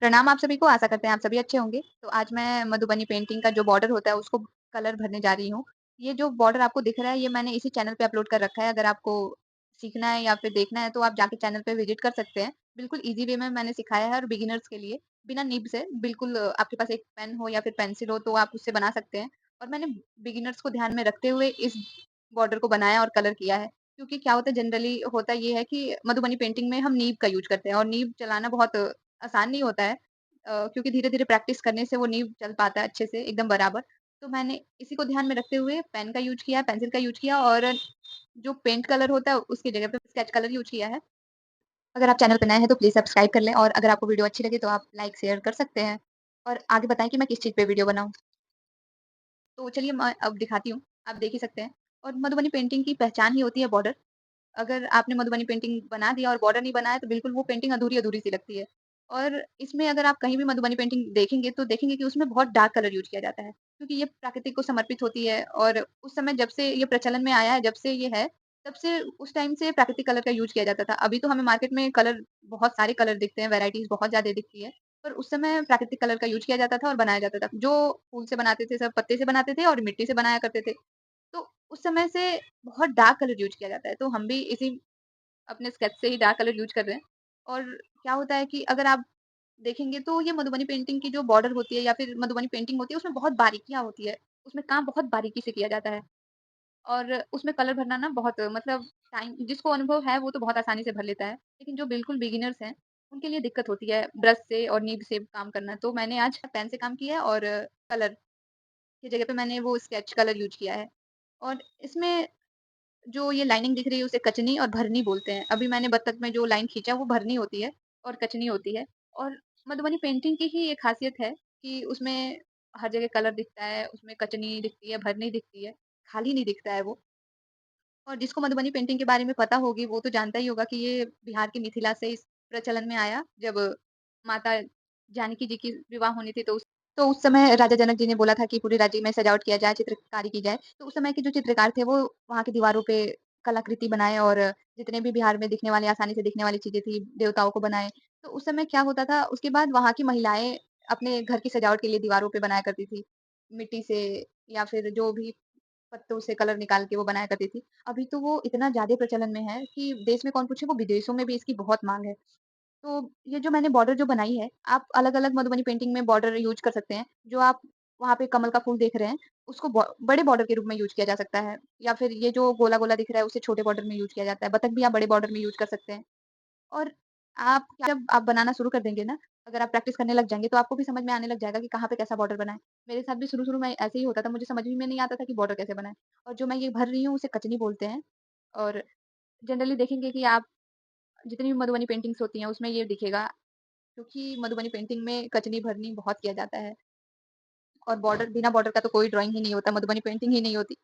प्रणाम आप सभी को, आशा करते हैं आप सभी अच्छे होंगे। तो आज मैं मधुबनी पेंटिंग का जो बॉर्डर होता है उसको कलर भरने जा रही हूँ। ये जो बॉर्डर आपको दिख रहा है ये मैंने इसी चैनल पे अपलोड कर रखा है। अगर आपको सीखना है या फिर देखना है तो आप जाके चैनल पे विज़िट कर सकते हैं। बिल्कुल ईज़ी वे में मैंने सिखाया है और बिगिनर्स के लिए बिना निब से बिल्कुल आपके पास एक पेन हो या फिर पेंसिल हो तो आप उससे बना सकते हैं। और मैंने बिगिनर्स को ध्यान में रखते हुए इस बॉर्डर को बनाया और कलर किया है। क्योंकि क्या होता है जनरली होता ये है कि मधुबनी पेंटिंग में हम नीब का यूज़ करते हैं और नीब चलाना बहुत आसान नहीं होता है। क्योंकि धीरे-धीरे प्रैक्टिस करने से वो नींव चल पाता है अच्छे से एकदम बराबर। तो मैंने इसी को ध्यान में रखते हुए पेन का यूज़ किया, पेंसिल का यूज़ किया और जो पेंट कलर होता है उसकी जगह पे स्केच कलर यूज़ किया है। अगर आप चैनल पे नए हैं तो प्लीज़ सब्सक्राइब कर लें और अगर आपको वीडियो अच्छी लगे तो आप लाइक, शेयर कर सकते हैं। और आगे बताएँ कि मैं किस चीज़ पे वीडियो बनाऊँ? तो चलिए मैं अब दिखाती हूँ, आप देख ही सकते हैं। और मधुबनी पेंटिंग की पहचान ही होती है बॉर्डर। अगर आपने मधुबनी पेंटिंग बना दिया और बॉर्डर नहीं बनाया तो बिल्कुल वो पेंटिंग अधूरी-अधूरी सी लगती है। और इसमें अगर आप कहीं भी मधुबनी पेंटिंग देखेंगे तो देखेंगे कि उसमें बहुत डार्क कलर यूज़ किया जाता है, क्योंकि ये प्रकृति को समर्पित होती है और उस समय जब से ये प्रचलन में आया है, जब से ये है, तब से उस टाइम से प्राकृतिक कलर का यूज़ किया जाता था। अभी तो हमें मार्केट में कलर बहुत सारे कलर दिखते हैं, वैराइटीज़ बहुत ज़्यादा दिखती है, पर उस समय प्राकृतिक कलर का यूज़ किया जाता था और बनाया जाता था। जो फूल से बनाते थे, सब पत्ते से बनाते थे और मिट्टी से बनाया करते थे। तो उस समय से बहुत डार्क कलर यूज़ किया जाता है, तो हम भी इसी अपने स्केच से ही डार्क कलर यूज़ कर रहे हैं। और क्या होता है कि अगर आप देखेंगे तो ये मधुबनी पेंटिंग की जो बॉर्डर होती है या फिर मधुबनी पेंटिंग होती है उसमें बहुत बारीकियाँ होती है। उसमें काम बहुत बारीकी से किया जाता है और उसमें कलर भरना ना बहुत मतलब टाइम जिसको अनुभव है वो तो बहुत आसानी से भर लेता है। लेकिन जो बिल्कुल बिगिनर्स हैं, उनके लिए दिक्कत होती है ब्रश से और नीब से काम करना। तो मैंने आज पेन से काम किया है और कलर की जगह पे मैंने वो स्केच कलर यूज़ किया है। और इसमें जो ये लाइनिंग दिख रही है उसे कचनी और भरनी बोलते हैं। अभी मैंने बतख में जो लाइन खींचा वो भरनी होती है और कचनी होती है। और मधुबनी पेंटिंग की ही एक ख़ासियत है कि उसमें हर जगह कलर दिखता है, उसमें कचनी दिखती है, भरनी दिखती है, खाली नहीं दिखता है वो। और जिसको मधुबनी पेंटिंग के बारे में पता होगी वो तो जानता ही होगा कि ये बिहार के मिथिला से इस प्रचलन में आया जब माता जानकी जी की विवाह होनी थी तो उस समय राजा जनक जी ने बोला था कि पूरे राज्य में सजावट किया जाए, चित्रकारी की जाए। तो उस समय के जो चित्रकार थे वो वहाँ की दीवारों पे कलाकृति बनाए और जितने भी बिहार में दिखने वाली आसानी से दिखने वाली चीज़ें थी, देवताओं को बनाए। तो उस समय क्या होता था उसके बाद वहाँ की महिलाएँ अपने घर की सजावट के लिए दीवारों पे बनाया करती थी, मिट्टी से या फिर जो भी पत्तों से कलर निकाल के वो बनाया करती थी। अभी तो वो इतना ज़्यादा प्रचलन में है कि देश में कौन पूछे वो विदेशों में भी इसकी बहुत माँग है। तो ये जो मैंने बॉर्डर जो बनाई है, आप अलग-अलग मधुबनी पेंटिंग में बॉर्डर यूज़ कर सकते हैं। जो आप वहाँ पे कमल का फूल देख रहे हैं, उसको बड़े बॉर्डर के रूप में यूज़ किया जा सकता है या फिर ये जो गोला-गोला दिख रहा है, उसे छोटे बॉर्डर में यूज़ किया जाता है। बतख भी आप बड़े बॉर्डर में यूज़ कर सकते हैं। और आप जब आप बनाना शुरू कर देंगे ना, अगर आप प्रैक्टिस करने लग जाएँगे, तो आपको भी समझ में आने लग जाएगा कि कहाँ पे कैसा बॉर्डर बनाएँ। मेरे साथ भी शुरू-शुरू में ऐसे ही होता था, मुझे समझ में नहीं आता था कि बॉर्डर कैसे बनाएँ। और जो मैं ये भर रही हूँ, उसे कचनी बोलते हैं और जनरली देखेंगे कि आप जितनी भी मधुबनी पेंटिंग्स होती हैं, उसमें ये दिखेगा क्योंकि मधुबनी पेंटिंग में कचनी-भरनी बहुत किया जाता है और बॉर्डर बिना बॉर्डर का तो कोई ड्राइंग ही नहीं होता, मधुबनी पेंटिंग ही नहीं होती।